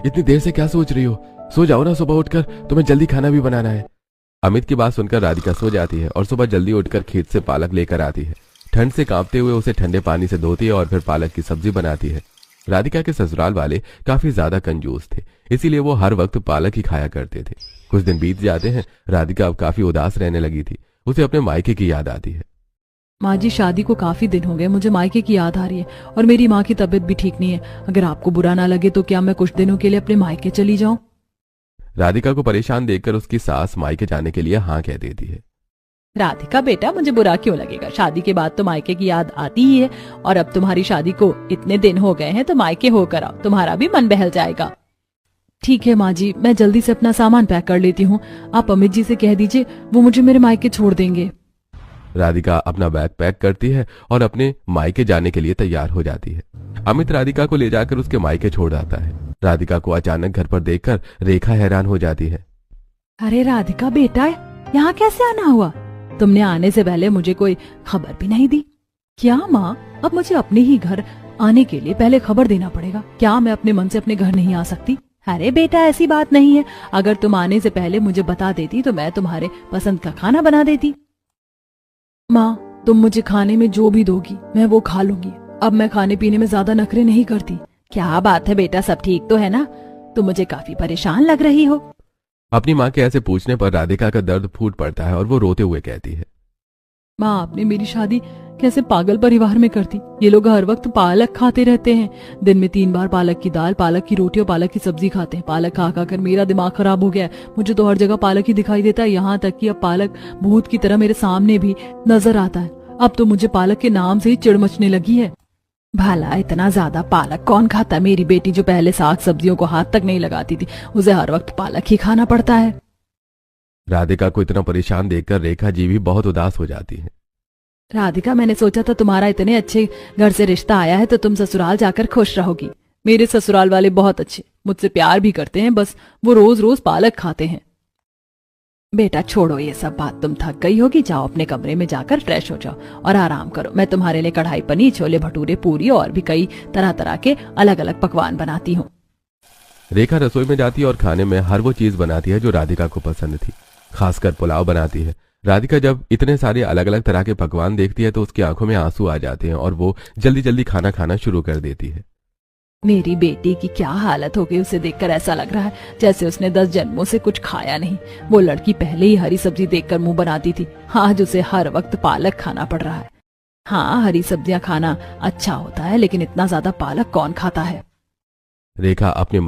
इतनी देर से क्या सोच रही हो? सो जाओ ना, सुबह उठकर तुम्हें जल्दी खाना भी बनाना है। अमित की बात सुनकर राधिका सो जाती है और सुबह जल्दी उठकर खेत से पालक लेकर आती है। ठंड से कांपते हुए उसे ठंडे पानी से धोती है और फिर पालक की सब्जी बनाती है। राधिका के ससुराल वाले काफी ज्यादा कंजूस थे, इसीलिए वो हर वक्त पालक ही खाया करते थे। कुछ दिन बीत जाते हैं। राधिका अब काफी उदास रहने लगी थी। उसे अपने मायके की याद आती है। माँ जी, शादी को काफी दिन हो गए, मुझे मायके की याद आ रही है और मेरी माँ की तबीयत भी ठीक नहीं है। अगर आपको बुरा ना लगे तो क्या मैं कुछ दिनों के लिए अपने मायके चली जाऊं? राधिका को परेशान देखकर उसकी सास मायके जाने के लिए हाँ कह देती है। राधिका बेटा, मुझे बुरा क्यों लगेगा? शादी के बाद तो मायके की याद आती ही है और अब तुम्हारी शादी को इतने दिन हो गए हैं तो मायके होकर आओ, तुम्हारा भी मन बहल जाएगा। ठीक है माँ जी, मैं जल्दी से अपना सामान पैक कर लेती हूँ। आप अमित जी से कह दीजिए, वो मुझे मेरे मायके छोड़ देंगे। राधिका अपना बैग पैक करती है और अपने मायके जाने के लिए तैयार हो जाती है। अमित राधिका को ले जाकर उसके मायके छोड़ आता है। राधिका को अचानक घर पर देखकर रेखा हैरान हो जाती है। अरे राधिका बेटा, यहाँ कैसे आना हुआ? तुमने आने से पहले मुझे कोई खबर भी नहीं दी। क्या माँ, अब मुझे अपने ही घर आने के लिए पहले खबर देना पड़ेगा? क्या मैं अपने मन से अपने घर नहीं आ सकती? अरे बेटा, ऐसी बात नहीं है। अगर तुम आने से पहले मुझे बता देती तो मैं तुम्हारे पसंद का खाना बना देती। माँ, तुम मुझे खाने में जो भी दोगी मैं वो खा लूंगी। अब मैं खाने पीने में ज्यादा नखरे नहीं करती। क्या बात है बेटा, सब ठीक तो है ना? तुम मुझे काफी परेशान लग रही हो। अपनी माँ के ऐसे पूछने पर राधिका का दर्द फूट पड़ता है और वो रोते हुए कहती है। माँ, आपने मेरी शादी कैसे पागल परिवार में कर दी? ये लोग हर वक्त पालक खाते रहते हैं। दिन में 3 बार पालक की दाल, पालक की रोटी और पालक की सब्जी खाते हैं। पालक खा खा कर मेरा दिमाग खराब हो गया है। मुझे तो हर जगह पालक ही दिखाई देता है, यहाँ तक कि अब पालक भूत की तरह मेरे सामने भी नजर आता है। अब तो मुझे पालक के नाम से ही चिढ़ मचने लगी है। भला इतना ज्यादा पालक कौन खाता है? मेरी बेटी जो पहले साग सब्जियों को हाथ तक नहीं लगाती थी, उसे हर वक्त पालक ही खाना पड़ता है। राधिका को इतना परेशान देखकर रेखा जी भी बहुत उदास हो जाती है। राधिका, मैंने सोचा था तुम्हारा इतने अच्छे घर से रिश्ता आया है तो तुम ससुराल जाकर खुश रहोगी। मेरे ससुराल वाले बहुत अच्छे, मुझसे प्यार भी करते हैं, बस वो रोज रोज पालक खाते हैं। बेटा छोड़ो ये सब बात, तुम थक गई होगी, जाओ अपने कमरे में जाकर फ्रेश हो जाओ और आराम करो। मैं तुम्हारे लिए कढ़ाई पनीर, छोले भटूरे, पूरी और भी कई तरह तरह के अलग अलग पकवान बनाती हूँ। रेखा रसोई में जाती है और खाने में हर वो चीज बनाती है जो राधिका को पसंद थी। खासकर पुलाव बनाती है। राधिका जब इतने सारे अलग अलग तरह के पकवान देखती है तो उसकी आंखों में आंसू आ जाते हैं और वो जल्दी जल्दी खाना खाना शुरू कर देती है। मेरी बेटी की क्या हालत हो गई, उसे देखकर ऐसा लग रहा है जैसे उसने 10 जन्मों से कुछ खाया नहीं। वो लड़की पहले ही हरी सब्जी देखकर मुंह बनाती थी, आज उसे हर वक्त पालक खाना पड़ रहा है। हाँ, हरी सब्जियां खाना अच्छा होता है, लेकिन इतना ज्यादा पालक कौन खाता है? रेखा अपने